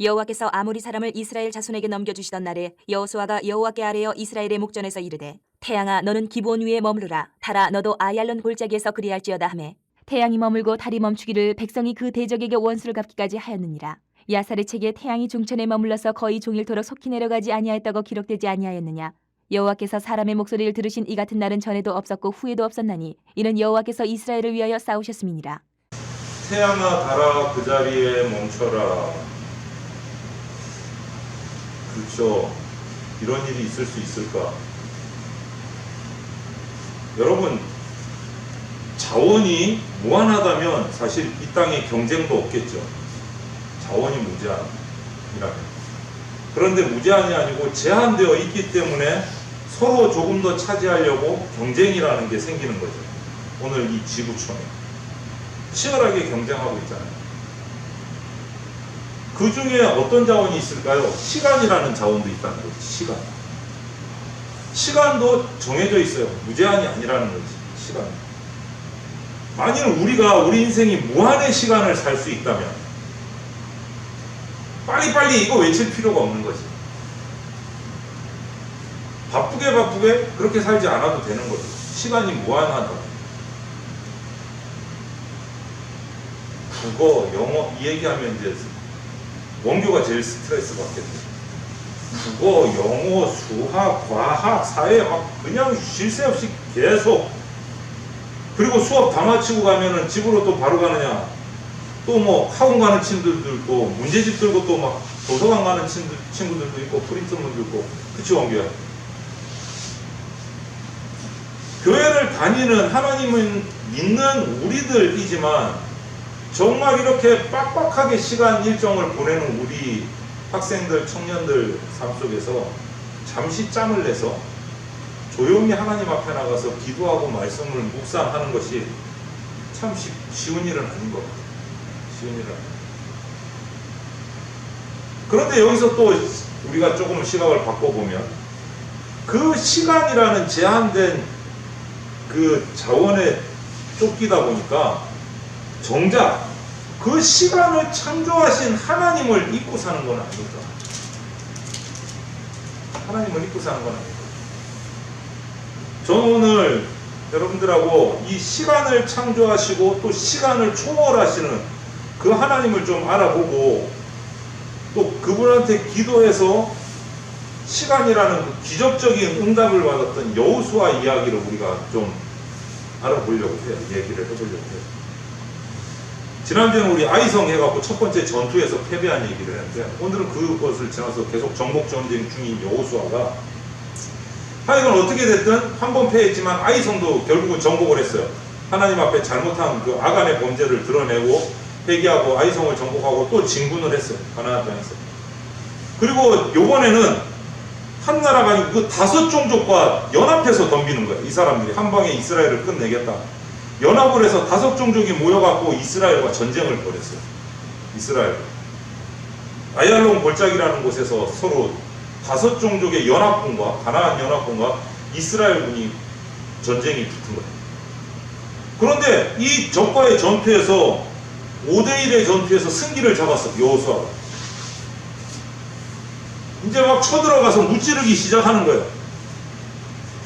여호와께서 아모리 사람을 이스라엘 자손에게 넘겨주시던 날에 여호수아가 여호와께 아뢰어 이스라엘의 목전에서 이르되 태양아 너는 기브온 위에 머무르라 달아 너도 아얄론 골짜기에서 그리할지어다 하매 태양이 머물고 달이 멈추기를 백성이 그 대적에게 원수를 갚기까지 하였느니라. 야살의 책에 태양이 중천에 머물러서 거의 종일토록 속히 내려가지 아니하였다고 기록되지 아니하였느냐. 여호와께서 사람의 목소리를 들으신 이 같은 날은 전에도 없었고 후에도 없었나니 이는 여호와께서 이스라엘을 위하여 싸우셨음이니라. 태양아 달아 그 자리에 멈춰라. 그렇죠. 이런 일이 있을 수 있을까? 여러분, 자원이 무한하다면 사실 이 땅에 경쟁도 없겠죠. 자원이 무제한이라면. 그런데 무제한이 아니고 제한되어 있기 때문에 서로 조금 더 차지하려고 경쟁이라는 게 생기는 거죠. 오늘 이 지구촌에 치열하게 경쟁하고 있잖아요. 그 중에 어떤 자원이 있을까요? 시간이라는 자원도 있다는 거지. 시간도 정해져 있어요. 무제한이 아니라는 거지. 시간. 만일 우리가 우리 인생이 무한의 시간을 살 수 있다면 빨리빨리 이거 외칠 필요가 없는 거지. 바쁘게 그렇게 살지 않아도 되는 거죠. 시간이 무한하다. 국어, 영어 이 얘기하면 이제 원교가 제일 스트레스 받겠네. 국어, 영어, 수학, 과학, 사회 막 그냥 쉴 새 없이 계속. 그리고 수업 다 마치고 가면은 집으로 또 바로 가느냐. 또 뭐 학원 가는 친구들도 있고 문제집 들고 또 막 도서관 가는 친구들도 있고 프린트문도 있고. 그치 원교야? 교회를 다니는 하나님을 믿는 우리들이지만 정말 이렇게 빡빡하게 시간 일정을 보내는 우리 학생들, 청년들 삶 속에서 잠시 짬을 내서 조용히 하나님 앞에 나가서 기도하고 말씀을 묵상하는 것이 참 쉬운 일은 아닌 것 같아요. 쉬운 일은 아닌 것 같아요. 그런데 여기서 또 우리가 조금 시각을 바꿔보면 그 시간이라는 제한된 그 자원에 쫓기다 보니까 정작 그 시간을 창조하신 하나님을 잊고 사는 건 아닐까? 하나님을 잊고 사는 건 아닐까? 저는 오늘 여러분들하고 이 시간을 창조하시고 또 시간을 초월하시는 그 하나님을 좀 알아보고 또 그분한테 기도해서 시간이라는 그 기적적인 응답을 받았던 여호수아 이야기를 우리가 좀 알아보려고 해요. 얘기를 해보려고 해요. 지난주에는 우리 아이성 해갖고 첫 번째 전투에서 패배한 얘기를 했는데 오늘은 그것을 지나서 계속 정복 전쟁 중인 여호수아가 하여간 어떻게 됐든 한 번 패했지만 아이성도 결국은 정복을 했어요. 하나님 앞에 잘못한 그 아간의 범죄를 드러내고 회개하고 아이성을 정복하고 또 진군을 했어요. 가나안 땅에서. 그리고 요번에는 한 나라가 아니고 그 5종족과 연합해서 덤비는 거예요. 이 사람들이 한 방에 이스라엘을 끝내겠다. 연합을 해서 5종족이 모여갖고 이스라엘과 전쟁을 벌였어요. 이스라엘. 아얄론 골짜기라는 곳에서 서로 5종족의 연합군과 가나안 연합군과 이스라엘군이 전쟁이 붙은 거예요. 그런데 이 적과의 전투에서 5대1의 전투에서 승기를 잡았어. 여호수아가. 이제 막 쳐들어가서 무찌르기 시작하는 거예요.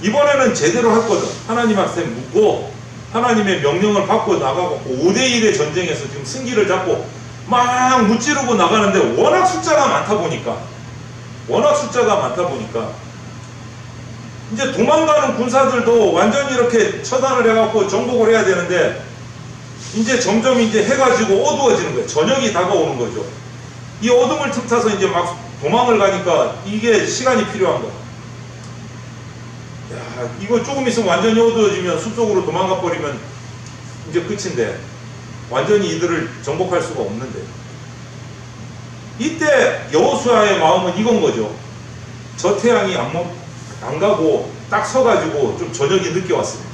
이번에는 제대로 할 거죠. 하나님한테 묻고 하나님의 명령을 받고 나가고 5대1의 전쟁에서 지금 승기를 잡고 막 무찌르고 나가는데 워낙 숫자가 많다 보니까 이제 도망가는 군사들도 완전히 이렇게 처단을 해갖고 정복을 해야 되는데 이제 점점 이제 해가지고 어두워지는 거예요. 저녁이 다가오는 거죠. 이 어둠을 틈타서 이제 막 도망을 가니까 이게 시간이 필요한 거예요. 야, 이거 조금 있으면 완전히 어두워지면 숲속으로 도망가 버리면 이제 끝인데 완전히 이들을 정복할 수가 없는데 이때 여호수아의 마음은 이건 거죠. 저 태양이 안 가고 딱 서가지고 좀 저녁이 늦게 왔습니다.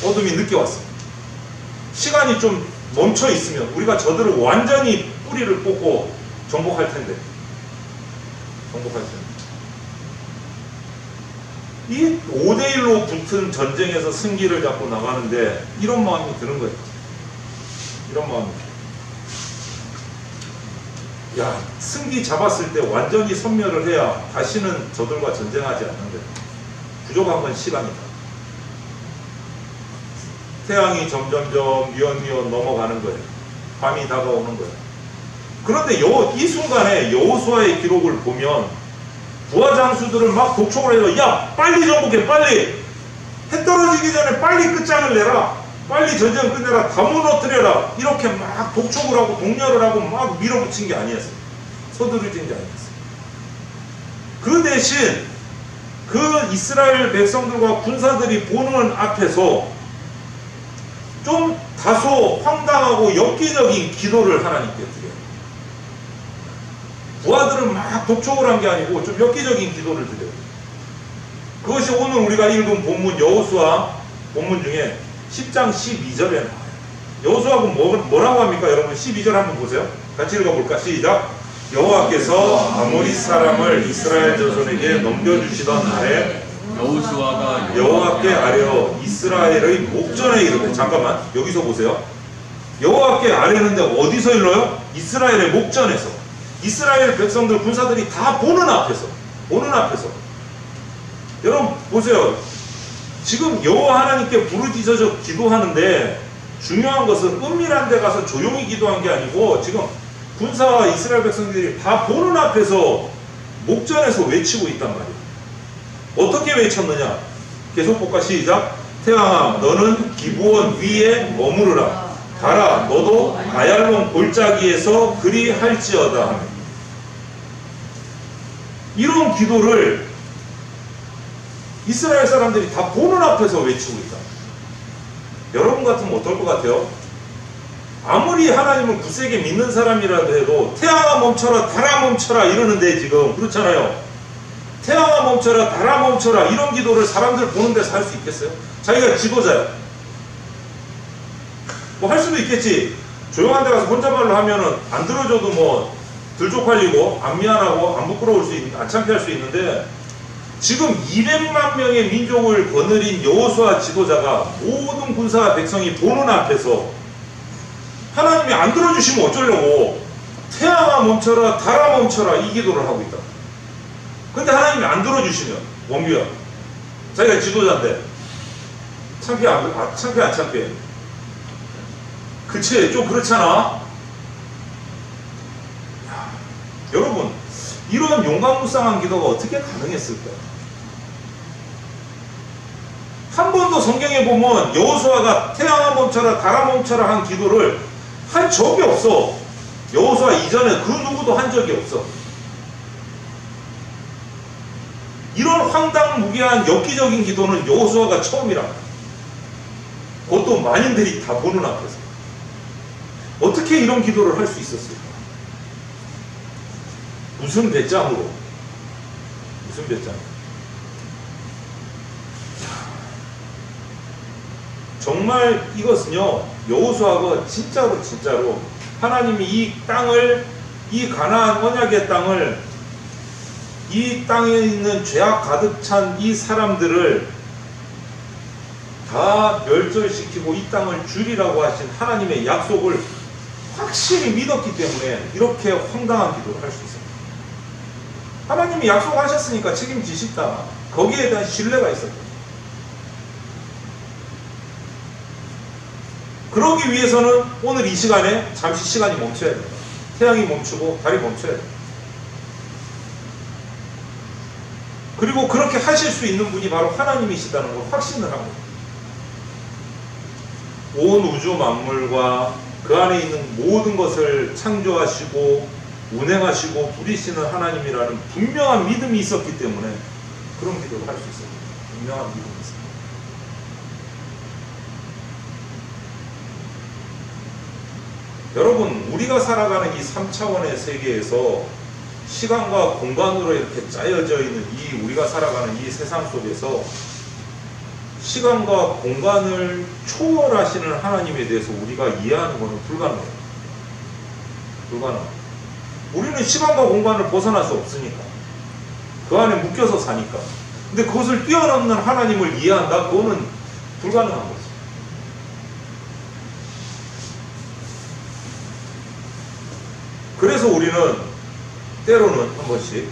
어둠이 늦게 왔습니다. 시간이 좀 멈춰 있으면 우리가 저들을 완전히 뿌리를 뽑고 정복할 텐데. 이 5대1로 붙은 전쟁에서 승기를 잡고 나가는데 이런 마음이 드는 거예요. 이런 마음이. 야, 승기 잡았을 때 완전히 섬멸을 해야 다시는 저들과 전쟁하지 않는 거예요. 부족한 건 시간이다. 태양이 점점점 미연미연 넘어가는 거예요. 밤이 다가오는 거예요. 그런데 이 순간에 여호수아의 기록을 보면 부하 장수들을 막 독촉을 해요. 야, 빨리 정복해, 빨리! 해 떨어지기 전에 빨리 끝장을 내라. 빨리 전쟁을 끝내라. 다 무너뜨려라. 이렇게 막 독촉을 하고 독려를 하고 막 밀어붙인 게 아니었어요. 서두르진 게 아니었어요. 그 대신 그 이스라엘 백성들과 군사들이 보는 앞에서 좀 다소 황당하고 엽기적인 기도를 하나님께 드려요. 부하들은 막 독촉을 한 게 아니고 좀 엽기적인 기도를 드려요. 그것이 오늘 우리가 읽은 본문 여호수아 본문 중에 10장 12절에 나와요. 여호수아가 뭐라고 합니까? 여러분 12절 한번 보세요. 같이 읽어볼까? 시작. 여호와께서 아모리 사람을 이스라엘 자손에게 넘겨주시던 날에 여호수아가 여호와께 아뢰어 이스라엘의 목전에 이르되, 잠깐만 여기서 보세요. 여호와께 아뢰는데 어디서 일러요? 이스라엘의 목전에서. 이스라엘 백성들 군사들이 다 보는 앞에서. 여러분 보세요. 지금 여호와 하나님께 부르짖어서 기도하는데 중요한 것은 은밀한 데 가서 조용히 기도한 게 아니고 지금 군사와 이스라엘 백성들이 다 보는 앞에서 목전에서 외치고 있단 말이에요. 어떻게 외쳤느냐? 계속 볼까? 시작. 태양아 너는 기브온 위에 머무르라. 달아 너도 아얄론 골짜기에서 그리 할지어다. 이런 기도를 이스라엘 사람들이 다 보는 앞에서 외치고 있다. 여러분 같으면 어떨 것 같아요? 아무리 하나님을 굳세게 믿는 사람이라도 해도 태양아 멈춰라 달아 멈춰라 이러는데 지금 그렇잖아요. 태양아 멈춰라 달아 멈춰라 이런 기도를 사람들 보는 데서 할 수 있겠어요? 자기가 지도자야. 뭐 할 수도 있겠지. 조용한 데 가서 혼잣말로 하면은 안 들어줘도 뭐 들쪽팔리고 안 미안하고 안 부끄러울 수 안 창피할 수 있는데 지금 200만 명의 민족을 거느린 여호수아 지도자가 모든 군사와 백성이 보는 앞에서 하나님이 안 들어주시면 어쩌려고 태양아 멈춰라 달아 멈춰라 이 기도를 하고 있다. 근데 하나님이 안 들어주시면 원규야 자기가 지도자인데 창피해 안 창피해? 그치? 좀 그렇잖아? 야, 여러분 이런 용감무쌍한 기도가 어떻게 가능했을까? 한 번도 성경에 보면 여호수아가 태양아 멈춰라 달아 멈춰라 한 기도를 한 적이 없어. 여호수아 이전에 그 누구도 한 적이 없어. 이런 황당무계한 엽기적인 기도는 여호수아가 처음이라. 그것도 만인들이 다 보는 앞에서. 어떻게 이런 기도를 할 수 있었을까? 무슨 배짱으로? 무슨 배짱? 정말 이것은요 여호수아가 진짜로 하나님이 이 땅을 이 가나안 언약의 땅을 이 땅에 있는 죄악 가득 찬 이 사람들을 다 멸절시키고 이 땅을 주리라고 하신 하나님의 약속을 확실히 믿었기 때문에 이렇게 황당한 기도를 할 수 있습니다. 하나님이 약속하셨으니까 책임지시다. 거기에 대한 신뢰가 있었다. 그러기 위해서는 오늘 이 시간에 잠시 시간이 멈춰야 됩니다. 태양이 멈추고 달이 멈춰야 됩니다. 그리고 그렇게 하실 수 있는 분이 바로 하나님이시다는 걸 확신을 하고 온 우주 만물과 그 안에 있는 모든 것을 창조하시고 운행하시고 부리시는 하나님이라는 분명한 믿음이 있었기 때문에 그런 기도를 할 수 있습니다. 분명한 믿음이 있습니다. 여러분 우리가 살아가는 이 3차원의 세계에서 시간과 공간으로 이렇게 짜여져 있는 이 우리가 살아가는 이 세상 속에서 시간과 공간을 초월하시는 하나님에 대해서 우리가 이해하는 것은 불가능해요. 우리는 시간과 공간을 벗어날 수 없으니까 그 안에 묶여서 사니까. 근데 그것을 뛰어넘는 하나님을 이해한다? 그거는 불가능한 거죠. 그래서 우리는 때로는 한 번씩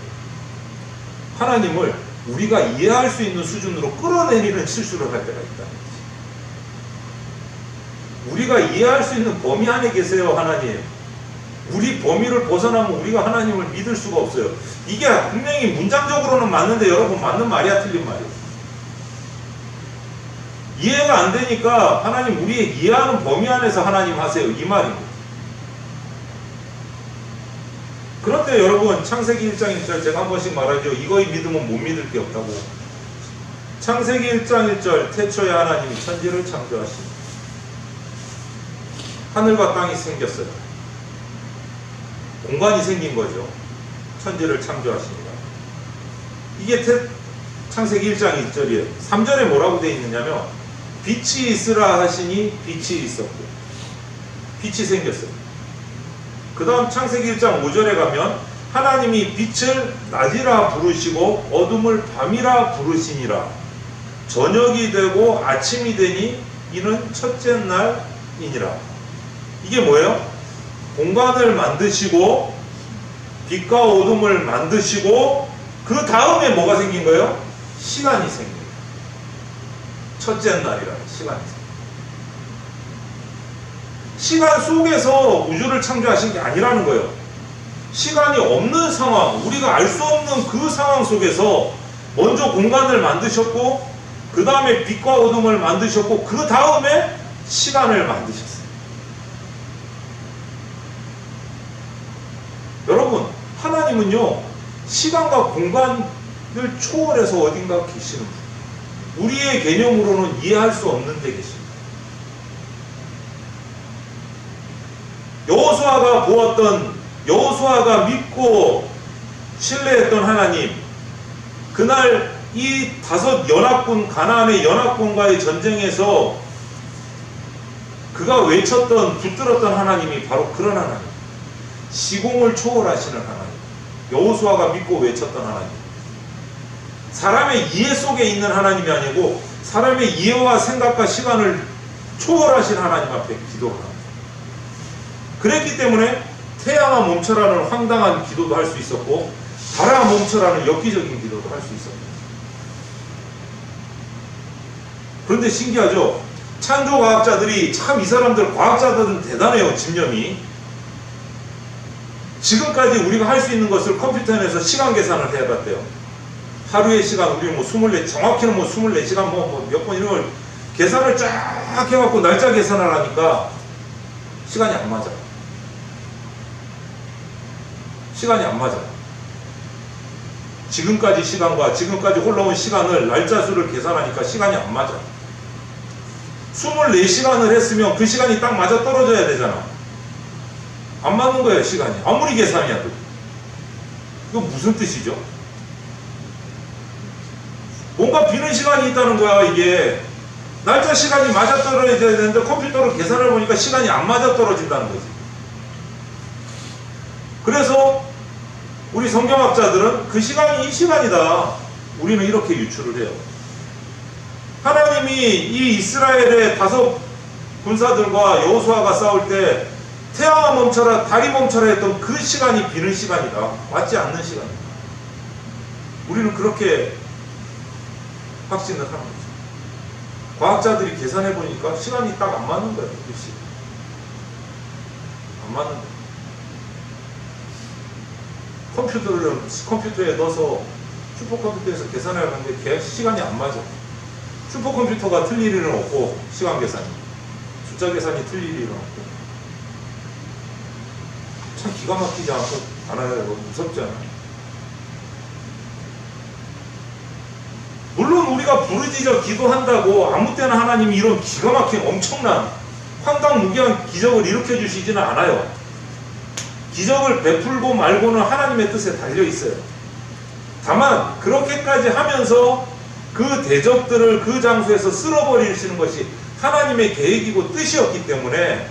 하나님을 우리가 이해할 수 있는 수준으로 끌어내리는 실수를 할 때가 있다. 우리가 이해할 수 있는 범위 안에 계세요, 하나님. 우리 범위를 벗어나면 우리가 하나님을 믿을 수가 없어요. 이게 분명히 문장적으로는 맞는데 여러분, 맞는 말이야, 틀린 말이야? 이해가 안 되니까 하나님, 우리의 이해하는 범위 안에서 하나님 하세요, 이 말입니다. 그런데 여러분, 창세기 1장 1절 제가 한 번씩 말하죠. 이거의 믿음은 못 믿을 게 없다고. 창세기 1장 1절 태초에 하나님이 천지를 창조하시니 하늘과 땅이 생겼어요. 공간이 생긴 거죠. 천지를 창조하십니다. 이게 창세기 1장 1절이에요. 3절에 뭐라고 되어 있느냐면 빛이 있으라 하시니 빛이 있었고 빛이 생겼어요. 그 다음 창세기 1장 5절에 가면 하나님이 빛을 낮이라 부르시고 어둠을 밤이라 부르시니라. 저녁이 되고 아침이 되니 이는 첫째 날이니라. 이게 뭐예요? 공간을 만드시고 빛과 어둠을 만드시고 그 다음에 뭐가 생긴 거예요? 시간이 생긴 거예요. 첫째 날이라는 시간이 생긴 거예요. 시간 속에서 우주를 창조하신 게 아니라는 거예요. 시간이 없는 상황, 우리가 알 수 없는 그 상황 속에서 먼저 공간을 만드셨고 그 다음에 빛과 어둠을 만드셨고 그 다음에 시간을 만드셨어요. 여러분, 하나님은요 시간과 공간을 초월해서 어딘가 계시는 분, 우리의 개념으로는 이해할 수 없는 데 계십니다. 여호수아가 보았던, 여호수아가 믿고 신뢰했던 하나님, 그날 이 5 연합군, 가나안의 연합군과의 전쟁에서 그가 외쳤던, 붙들었던 하나님이 바로 그런 하나님, 시공을 초월하시는 하나님, 여호수아가 믿고 외쳤던 하나님, 사람의 이해 속에 있는 하나님이 아니고 사람의 이해와 생각과 시간을 초월하신 하나님 앞에 기도를 합니다. 그랬기 때문에 태양아 멈춰라는 황당한 기도도 할 수 있었고 달아 멈춰라는 엽기적인 기도도 할 수 있었습니다. 그런데 신기하죠? 창조과학자들이, 참 이 사람들 과학자들은 대단해요. 집념이. 지금까지 우리가 할 수 있는 것을 컴퓨터에서 시간 계산을 해봤대요. 하루의 시간, 우리 뭐 24, 정확히는 뭐 24시간 몇 번 이런 걸 계산을 쫙 해갖고 날짜 계산을 하니까 시간이 안 맞아요. 시간이 안 맞아요. 지금까지 시간과 지금까지 흘러온 시간을 날짜 수를 계산하니까 시간이 안 맞아요. 24시간을 했으면 그 시간이 딱 맞아 떨어져야 되잖아. 안 맞는 거예요, 시간이. 아무리 계산해도. 이거 무슨 뜻이죠? 뭔가 비는 시간이 있다는 거야, 이게. 날짜 시간이 맞아 떨어져야 되는데 컴퓨터로 계산을 보니까 시간이 안 맞아 떨어진다는 거지. 그래서 우리 성경학자들은 그 시간이 이 시간이다. 우리는 이렇게 유추를 해요. 하나님이 이 이스라엘의 5 군사들과 여호수아가 싸울 때 태양아 멈춰라, 달이 멈춰라 했던 그 시간이 비는 시간이다. 맞지 않는 시간이다. 우리는 그렇게 확신을 하는 거죠. 과학자들이 계산해 보니까 시간이 딱 안 맞는 거예요. 안 맞는 거예요. 컴퓨터에 넣어서 슈퍼컴퓨터에서 계산을 하는데 시간이 안 맞아. 슈퍼컴퓨터가 틀릴 일은 없고, 시간 계산이, 숫자 계산이 틀릴 일은 없고. 참 기가 막히지 않아요? 무섭지 않아요? 물론 우리가 부르짖어 기도한다고 아무 때나 하나님이 이런 기가 막힌 엄청난 황당무계한 기적을 일으켜 주시지는 않아요. 기적을 베풀고 말고는 하나님의 뜻에 달려 있어요. 다만 그렇게까지 하면서 그 대적들을 그 장소에서 쓸어버리시는 것이 하나님의 계획이고 뜻이었기 때문에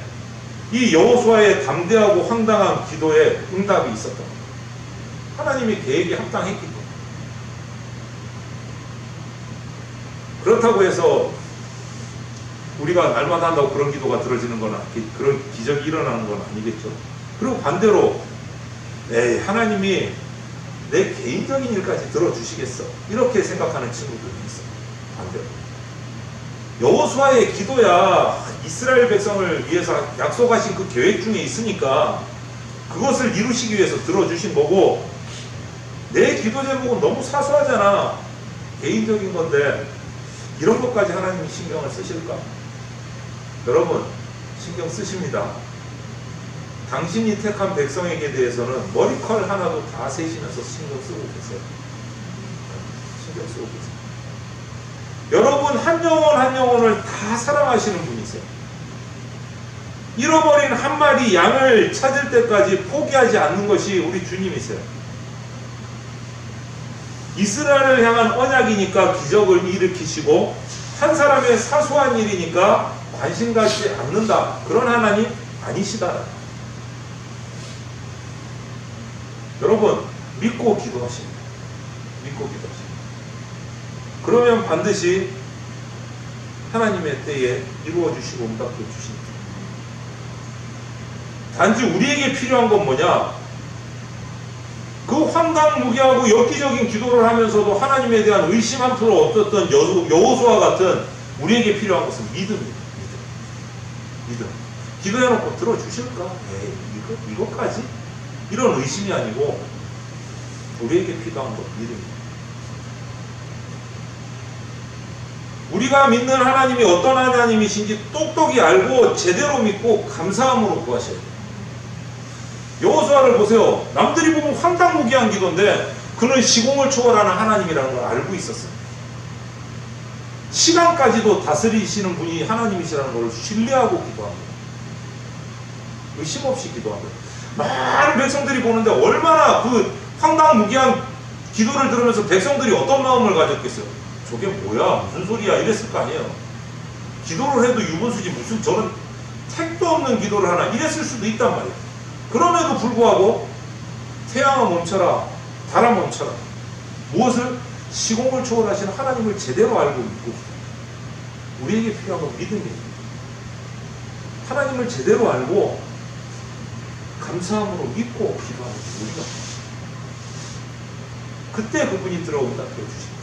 이 여호수아의 담대하고 황당한 기도에 응답이 있었던 거예요. 하나님의 계획이 합당했기 때문에. 그렇다고 해서 우리가 날마다 한다고 그런 기도가 들어지는 건, 그런 기적이 일어나는 건 아니겠죠. 그리고 반대로 에이, 하나님이 내 개인적인 일까지 들어주시겠어, 이렇게 생각하는 친구들이 있어. 반대로 여호수아의 기도야 이스라엘 백성을 위해서 약속하신 그 계획 중에 있으니까 그것을 이루시기 위해서 들어주신 거고, 내 기도 제목은 너무 사소하잖아, 개인적인 건데 이런 것까지 하나님이 신경을 쓰실까? 여러분, 신경 쓰십니다. 당신이 택한 백성에게 대해서는 머리칼 하나도 다 세시면서 신경 쓰고 계세요. 신경 쓰고 계세요. 여러분 한 영혼 한 영혼을 다 사랑하시는 분이세요. 잃어버린 한 마리 양을 찾을 때까지 포기하지 않는 것이 우리 주님이세요. 이스라엘을 향한 언약이니까 기적을 일으키시고, 한 사람의 사소한 일이니까 관심 갖지 않는다, 그런 하나님 아니시다. 여러분 믿고 기도하십니다. 믿고 기도하십니다. 그러면 반드시 하나님의 때에 이루어 주시고 응답해 주십니다. 단지 우리에게 필요한 건 뭐냐? 그 황당무계하고 엽기적인 기도를 하면서도 하나님에 대한 의심 함부로 없었던 여호수아 같은 우리에게 필요한 것은 믿음입니다. 믿음. 기도해놓고 들어주실까? 에이, 이것까지? 이런 의심이 아니고 우리에게 필요한 건 믿음입니다. 우리가 믿는 하나님이 어떤 하나님이신지 똑똑히 알고 제대로 믿고 감사함으로 구하셔야 돼요. 여호수아를 보세요. 남들이 보면 황당무계한 기도인데 그는 시공을 초월하는 하나님이라는 걸 알고 있었어요. 시간까지도 다스리시는 분이 하나님이시라는 걸 신뢰하고 기도합니다. 의심 없이 기도합니다. 많은 백성들이 보는데 얼마나 그 황당무계한 기도를 들으면서 백성들이 어떤 마음을 가졌겠어요? 저게 뭐야, 무슨 소리야, 이랬을 거 아니에요. 기도를 해도 유분수지 무슨 저런 택도 없는 기도를 하나, 이랬을 수도 있단 말이에요. 그럼에도 불구하고 태양아 멈춰라, 달아 멈춰라. 무엇을? 시공을 초월하시는 하나님을 제대로 알고 있고, 우리에게 필요한 건 믿음입니다. 하나님을 제대로 알고 감사함으로 믿고 기도하는 우리가, 그때 그분이 들어온다 해주십니다.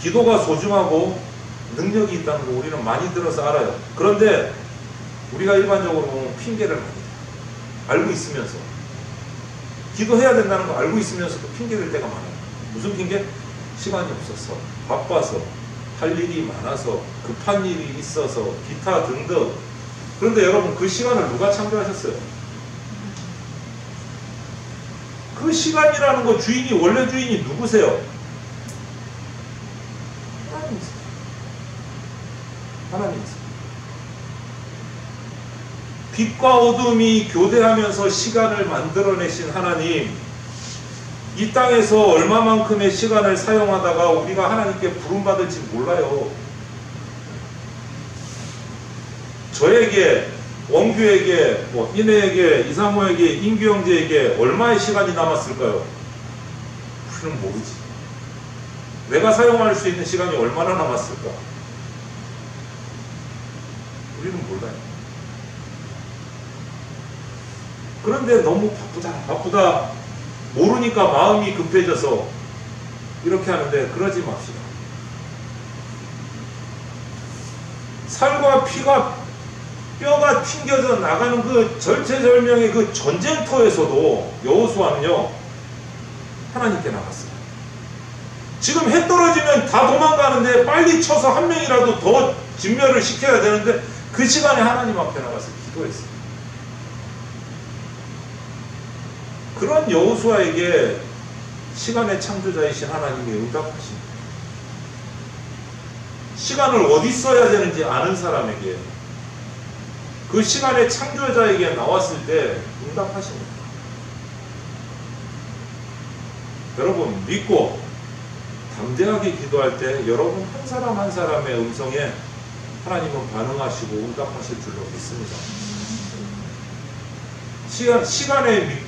기도가 소중하고 능력이 있다는 거 우리는 많이 들어서 알아요. 그런데 우리가 일반적으로 보면 핑계를 많이 대요. 알고 있으면서, 기도해야 된다는 거 알고 있으면서도 핑계를 때가 많아요. 무슨 핑계? 시간이 없어서, 바빠서, 할 일이 많아서, 급한 일이 있어서, 기타 등등. 그런데 여러분, 그 시간을 누가 창조하셨어요? 그 시간이라는 거 주인이, 원래 주인이 누구세요? 하나님이세요. 하나님이세요. 빛과 어둠이 교대하면서 시간을 만들어내신 하나님, 이 땅에서 얼마만큼의 시간을 사용하다가 우리가 하나님께 부름받을지 몰라요. 저에게, 원규에게, 인혜에게, 이사모에게, 인규 형제에게 얼마의 시간이 남았을까요? 우리는 모르지. 내가 사용할 수 있는 시간이 얼마나 남았을까? 우리는 몰라요. 그런데 너무 바쁘다, 모르니까 마음이 급해져서 이렇게 하는데, 그러지 맙시다. 살과 피가, 뼈가 튕겨져 나가는 그 절체절명의 그 전쟁터에서도 여호수아는요, 하나님께 나갔어요. 지금 해 떨어지면 다 도망가는데 빨리 쳐서 한 명이라도 더 진멸을 시켜야 되는데, 그 시간에 하나님 앞에 나가서 기도했어요. 그런 여호수아에게 시간의 창조자이신 하나님이 응답하십니다. 시간을 어디 써야 되는지 아는 사람에게, 그 시간의 창조자에게 나왔을 때 응답하십니다. 여러분, 믿고 담대하게 기도할 때 여러분 한 사람 한 사람의 음성에 하나님은 반응하시고 응답하실 줄로 믿습니다. 시간에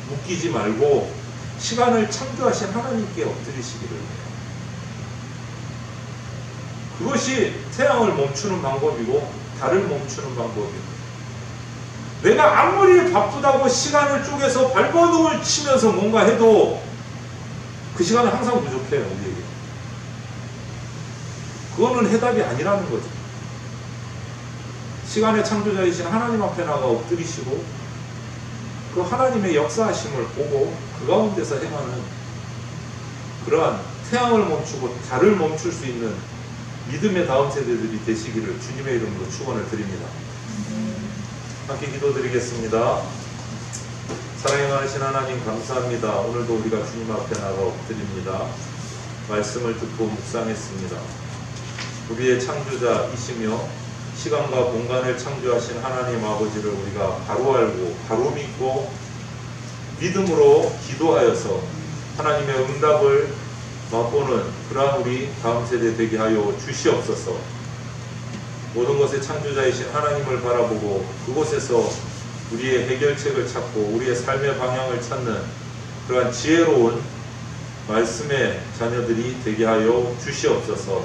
묶이지 말고 시간을 창조하신 하나님께 엎드리시기를 해요. 그것이 태양을 멈추는 방법이고 달을 멈추는 방법이고, 내가 아무리 바쁘다고 시간을 쪼개서 발버둥을 치면서 뭔가 해도 그 시간은 항상 부족해요, 우리에게. 그거는 해답이 아니라는 거죠. 시간의 창조자이신 하나님 앞에 나가 엎드리시고 그 하나님의 역사하심을 보고 그 가운데서 행하는 그러한 태양을 멈추고 달을 멈출 수 있는 믿음의 다음 세대들이 되시기를 주님의 이름으로 축원을 드립니다. 함께 기도드리겠습니다. 사랑의 많으신 하나님 감사합니다. 오늘도 우리가 주님 앞에 나가 엎드립니다. 말씀을 듣고 묵상했습니다. 우리의 창조자이시며 시간과 공간을 창조하신 하나님 아버지를 우리가 바로 알고 바로 믿고 믿음으로 기도하여서 하나님의 응답을 맛보는 그러한 우리 다음 세대 되게 하여 주시옵소서. 모든 것의 창조자이신 하나님을 바라보고 그곳에서 우리의 해결책을 찾고 우리의 삶의 방향을 찾는 그러한 지혜로운 말씀의 자녀들이 되게 하여 주시옵소서.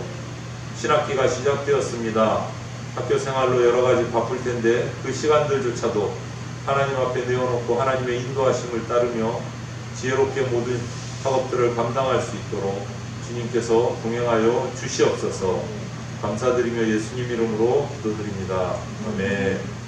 신학기가 시작되었습니다. 학교 생활로 여러 가지 바쁠 텐데 그 시간들조차도 하나님 앞에 내어놓고 하나님의 인도하심을 따르며 지혜롭게 모든 학업들을 감당할 수 있도록 주님께서 동행하여 주시옵소서. 감사드리며 예수님 이름으로 기도드립니다. 아멘.